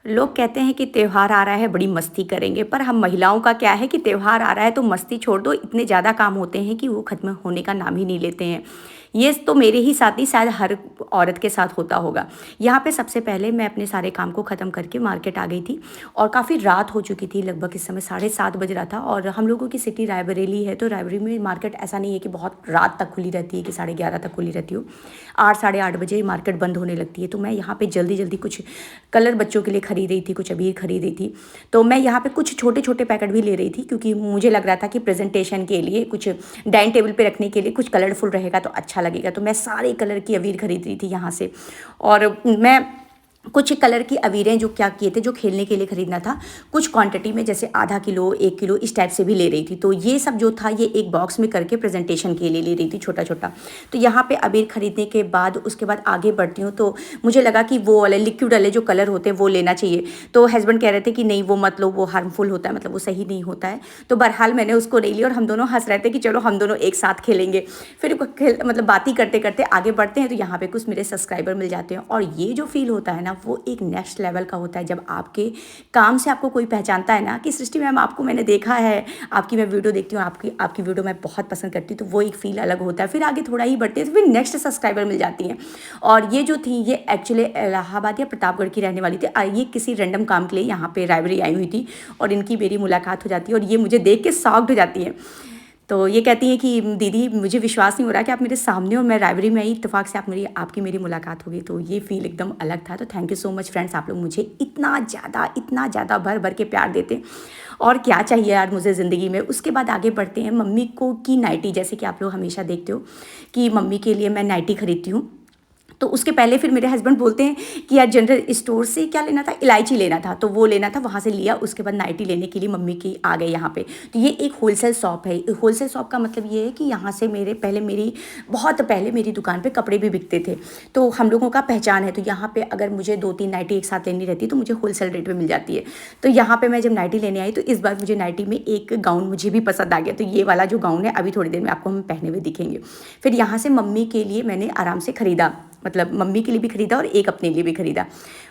लोग कहते हैं कि त्योहार आ रहा है बड़ी मस्ती करेंगे, पर हम महिलाओं का क्या है कि त्योहार आ रहा है तो मस्ती छोड़ दो, इतने ज़्यादा काम होते हैं कि वो ख़त्म होने का नाम ही नहीं लेते हैं। ये तो मेरे ही साथ नहीं, शायद हर औरत के साथ होता होगा। यहाँ पे सबसे पहले मैं अपने सारे काम को ख़त्म करके मार्केट आ गई थी और काफ़ी रात हो चुकी थी, लगभग इस समय 7:30 बज रहा था। और हम लोगों की सिटी रायबरेली है, तो रायबरेली में मार्केट ऐसा नहीं है कि बहुत रात तक खुली रहती है, कि 11:30 तक खुली रहती हो। 8 साढ़े 8 बजे मार्केट बंद होने लगती है। तो मैं यहाँ पे जल्दी जल्दी कुछ कलर बच्चों के लिए खरीद रही थी, कुछ अबीर खरीद रही थी। तो मैं यहाँ पे कुछ छोटे छोटे पैकेट भी ले रही थी, क्योंकि मुझे लग रहा था कि प्रेजेंटेशन के लिए कुछ डाइनिंग टेबल पे रखने के लिए कुछ कलरफुल रहेगा तो अच्छा लगेगा। तो मैं सारे कलर की अबीर खरीद रही थी यहाँ से। और मैं कुछ कलर की अबीरें जो क्या किए थे, जो खेलने के लिए खरीदना था, कुछ क्वांटिटी में, जैसे आधा किलो 1 किलो इस टाइप से भी ले रही थी। तो ये सब जो था ये एक बॉक्स में करके प्रेजेंटेशन के लिए ले रही थी, छोटा छोटा। तो यहाँ पे अबीर खरीदने के बाद उसके बाद आगे बढ़ती हूँ, तो मुझे लगा कि वो वाले लिक्विड वाले जो कलर होते हैं वो लेना चाहिए। तो हस्बैंड कह रहे थे कि नहीं वो मत लो, वो हार्मफुल होता है, मतलब वो सही नहीं होता है। तो बहरहाल मैंने उसको नहीं लिया और हम दोनों हंस रहे थे कि चलो हम दोनों एक साथ खेलेंगे। फिर मतलब बातें करते करते आगे बढ़ते हैं, तो यहाँ पे कुछ मेरे सब्सक्राइबर मिल जाते हैं। और ये जो फील होता है ना, वो एक नेक्स्ट लेवल का होता है, जब आपके काम से आपको कोई पहचानता है ना कि सृष्टि मैम आपको मैंने देखा है, आपकी मैं वीडियो देखती हूँ, आपकी वीडियो मैं बहुत पसंद करती हूँ। तो वो एक फील अलग होता है। फिर आगे थोड़ा ही बढ़ते हैं तो फिर नेक्स्ट सब्सक्राइबर मिल जाती हैं। और ये जो थी ये एक्चुअली इलाहाबाद या प्रतापगढ़ की रहने वाली थी। ये किसी रैंडम काम के लिए यहाँ पे रायबरेली आई हुई थी और इनकी मेरी मुलाकात हो जाती है और ये मुझे देख के शॉक्ड हो जाती है। तो ये कहती हैं कि दीदी मुझे विश्वास नहीं हो रहा कि आप मेरे सामने हो, मैं रायबरेली में आई, इत्तेफाक से आपकी मेरी मुलाकात हो गई। तो ये फील एकदम अलग था। तो thank you so much friends, आप लोग मुझे इतना ज़्यादा भर भर के प्यार देते हैं। और क्या चाहिए यार मुझे ज़िंदगी में। उसके बाद आगे बढ़ते हैं। मम्मी को की नाइटी, जैसे कि आप लोग हमेशा देखते हो कि मम्मी के लिए मैं नाइटी खरीदती हूँ। तो उसके पहले फिर मेरे हस्बैंड बोलते हैं कि यार जनरल स्टोर से क्या लेना था, इलायची लेना था, तो वो लेना था, वहाँ से लिया। उसके बाद नाइटी लेने के लिए मम्मी की आ गए यहाँ पे। तो ये एक होलसेल शॉप है। होलसेल शॉप का मतलब ये है कि यहाँ से बहुत पहले मेरी दुकान पे कपड़े भी बिकते थे। तो हम लोगों का पहचान है। तो यहाँ पे अगर मुझे 2-3 नाइटी एक साथ लेनी रहती है तो मुझे होलसेल रेट में मिल जाती है। तो यहाँ पे मैं जब नाइटी लेने आई तो इस बार मुझे नाइटी में एक गाउन मुझे भी पसंद आ गया। तो ये वाला जो गाउन है अभी थोड़ी देर में आपको हम पहने हुए दिखेंगे। फिर यहाँ से मम्मी के लिए मैंने आराम से ख़रीदा, मतलब मम्मी के लिए भी ख़रीदा और एक अपने लिए भी ख़रीदा।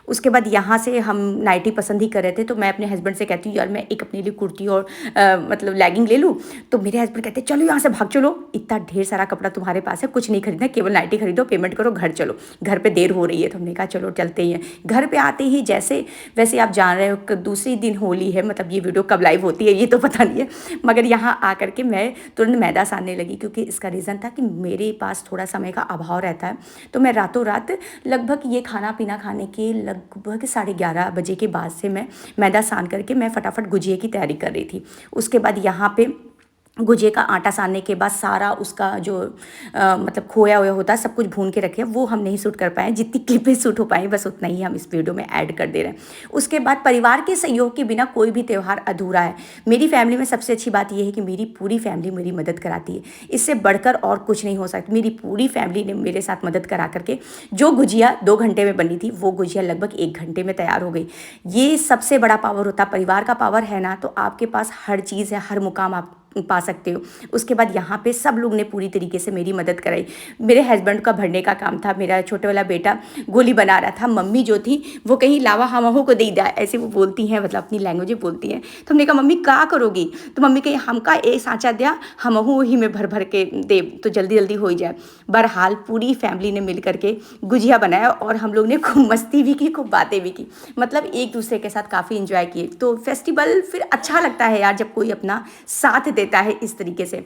उसके बाद यहाँ से हम नाइटी पसंद ही कर रहे थे। तो मैं अपने हस्बैंड से कहती हूँ यार मैं एक अपने लिए कुर्ती और मतलब लेगिंग ले लूँ। तो मेरे हस्बैंड कहते हैं चलो यहाँ से भाग चलो, इतना ढेर सारा कपड़ा तुम्हारे पास है, कुछ नहीं खरीदना, केवल नाइटी खरीदो, पेमेंट करो, घर चलो, घर पे देर हो रही है। तो हमने कहा चलो चलते ही हैं। घर पे आते ही जैसे वैसे आप जान रहे हो दूसरी दिन होली है, मतलब ये वीडियो कब लाइव होती है ये तो पता नहीं है, मगर यहाँ आकर के मैं तुरंत मैदा सानने लगी, क्योंकि इसका रीज़न था कि मेरे पास थोड़ा समय का अभाव रहता है। तो मैं रातों रात लगभग ये खाना पीना खाने के लगभग 11:30 बजे के बाद से मैं मैदा सान करके मैं फटाफट गुजिया की तैयारी कर रही थी। उसके बाद यहाँ पे गुजिया का आटा सानने के बाद सारा उसका जो मतलब खोया हुआ होता है सब कुछ भून के रखे, वो हम नहीं शूट कर पाए। जितनी क्लिपें शूट हो पाई बस उतना ही हम इस वीडियो में ऐड कर दे रहे हैं। उसके बाद परिवार के सहयोग के बिना कोई भी त्यौहार अधूरा है। मेरी फैमिली में सबसे अच्छी बात यह है कि मेरी पूरी फैमिली मेरी मदद कराती है, इससे बढ़कर और कुछ नहीं हो सकता। मेरी पूरी फैमिली ने मेरे साथ मदद करा करके जो गुजिया 2 घंटे में बनी थी वो गुजिया लगभग 1 घंटे में तैयार हो गई। ये सबसे बड़ा पावर होता है, परिवार का पावर है ना, तो आपके पास हर चीज़ है, हर मुकाम आप पा सकते हो। उसके बाद यहाँ पे सब लोग ने पूरी तरीके से मेरी मदद कराई। मेरे हस्बैंड का भरने का काम था, मेरा छोटे वाला बेटा गोली बना रहा था, मम्मी जो थी वो कहीं लावा हमहू को दे दिया, ऐसे वो बोलती हैं, मतलब अपनी लैंग्वेज बोलती हैं। तो हमने कहा मम्मी क्या करोगी, तो मम्मी कही हमका ए सांचा दिया, हमहू ही में भर भर के दे तो जल्दी जल्दी हो जाए। बहरहाल पूरी फैमिली ने मिल करके गुजिया बनाया और हम लोग ने खूब मस्ती भी की, खूब बातें भी की, मतलब एक दूसरे के साथ काफ़ी इंजॉय किए। तो फेस्टिवल फिर अच्छा लगता है यार जब कोई अपना साथ देता है इस तरीके से।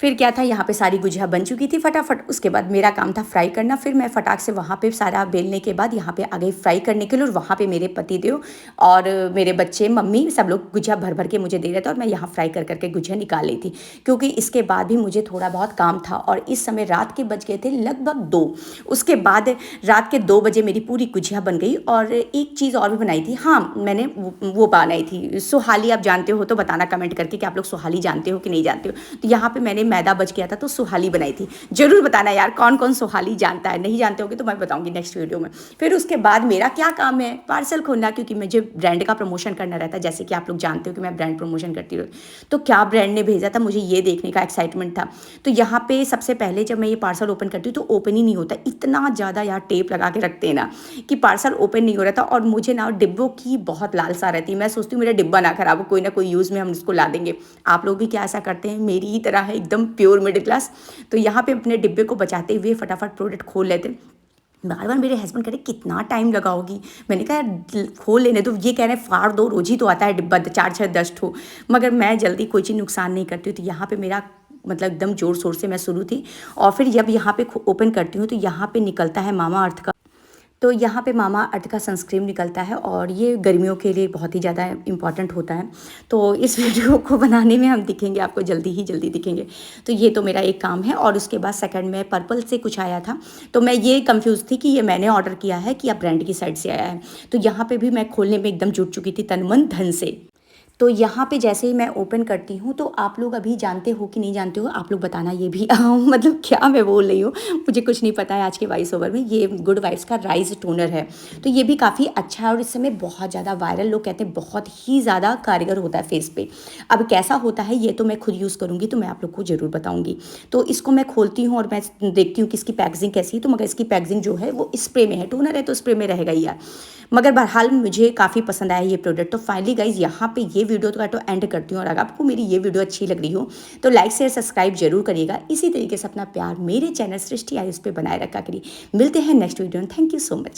फिर क्या था, यहाँ पे सारी गुजिया बन चुकी थी फटाफट। उसके बाद मेरा काम था फ्राई करना। फिर मैं फटाक से वहाँ पे सारा बेलने के बाद यहाँ पे आ गई फ्राई करने के लिए, और वहाँ पे मेरे पतिदेव और मेरे बच्चे, मम्मी, सब लोग गुजिया भर भर के मुझे दे रहे थे और मैं यहाँ फ्राई कर करके गुजिया निकाल ली थी, क्योंकि इसके बाद भी मुझे थोड़ा बहुत काम था। और इस समय रात के बज गए थे लगभग 2। उसके बाद रात के 2 बजे मेरी पूरी गुजिया बन गई। और एक चीज़ और भी बनाई थी, हाँ मैंने वो बनाई थी सुहाली। आप जानते हो तो बताना कमेंट करके कि आप लोग सुहाली जानते हो कि नहीं जानते हो। तो यहाँ पर मैंने मैदा बच गया था तो सुहाली बनाई थी। ज़रूर बताना यार कौन कौन सुहाली जानता है, नहीं जानते होगे तो मैं बताऊँगी नेक्स्ट वीडियो में। फिर उसके बाद मेरा क्या काम है, पार्सल खोलना, क्योंकि मुझे ब्रांड का प्रमोशन करना रहता है। जैसे कि आप लोग जानते हो कि मैं ब्रांड प्रमोशन करती हूँ, तो क्या ब्रांड ने भेजा था मुझे ये देखने का एक्साइटमेंट था। तो यहाँ पे सबसे पहले जब मैं ये पार्सल ओपन करती हूँ तो ओपन ही नहीं होता, इतना ज़्यादा यार टेप लगा के रखते हैं ना कि पार्सल ओपन नहीं हो रहा था। और मुझे ना डिब्बों की बहुत लालसा रहती है, मैं सोचती हूँ मेरा डिब्बा ना खराब हो, कोई ना कोई यूज़ में हम इसको ला देंगे। आप लोग भी क्या ऐसा करते हैं? मेरी ही तरह है एकदम प्योर मिडिल क्लास। तो यहाँ पे अपने डिब्बे को बचाते हुए फटाफट प्रोडक्ट खोल लेते। बार बार मेरे हस्बैंड कह रहे कितना टाइम लगाओगी, मैंने कहा यार खोल लेने तो, ये कह रहे हैं फाड़ दो, रोज ही तो आता है डिब्बा 4 6 10 ठो, मगर मैं जल्दी कोई चीज़ नुकसान नहीं करती हूँ। तो यहाँ पे मेरा मतलब एकदम ज़ोर शोर से मैं शुरू थी। और फिर जब यहाँ पे ओपन करती हूँ तो यहाँ पे निकलता है मामा अर्थ का, तो यहाँ पे मामा अर्थ का सनस्क्रीन निकलता है और ये गर्मियों के लिए बहुत ही ज़्यादा इम्पॉर्टेंट होता है। तो इस वीडियो को बनाने में हम दिखेंगे आपको, जल्दी दिखेंगे। तो ये तो मेरा एक काम है। और उसके बाद सेकंड में पर्पल से कुछ आया था, तो मैं ये कंफ्यूज थी कि ये मैंने ऑर्डर किया है कि या ब्रांड की साइड से आया है। तो यहाँ पे भी मैं खोलने में एकदम जुट चुकी थी तन मन धन से। तो यहाँ पे जैसे ही मैं ओपन करती हूँ तो आप लोग अभी जानते हो कि नहीं जानते हो, आप लोग बताना ये भी मतलब क्या मैं बोल रही हूँ, मुझे कुछ नहीं पता है आज के वॉइस ओवर में। ये गुड वाइब्स का राइस टोनर है, तो ये भी काफ़ी अच्छा है और इस समय बहुत ज़्यादा वायरल, लोग कहते हैं बहुत ही ज़्यादा कारगर होता है फेस पे। अब कैसा होता है ये तो मैं खुद यूज़ करूँगी तो मैं आप लोग को ज़रूर बताऊँगी। तो इसको मैं खोलती हूँ और मैं देखती हूँ कि इसकी पैकेजिंग कैसी है। तो मगर इसकी पैकेजिंग जो है वो स्प्रे में है, टोनर है तो स्प्रे में रहेगा ही यार, मगर बहरहाल मुझे काफ़ी पसंद आया ये प्रोडक्ट। तो फाइनली गाइज यहाँ पे ये वीडियो का तो एंड करती हूँ, और अगर आपको मेरी ये वीडियो अच्छी लग रही हो तो लाइक शेयर सब्सक्राइब जरूर करिएगा। इसी तरीके से अपना प्यार मेरे चैनल सृष्टि आयुष पे बनाए रखा करिए। मिलते हैं नेक्स्ट वीडियो में। Thank you so much.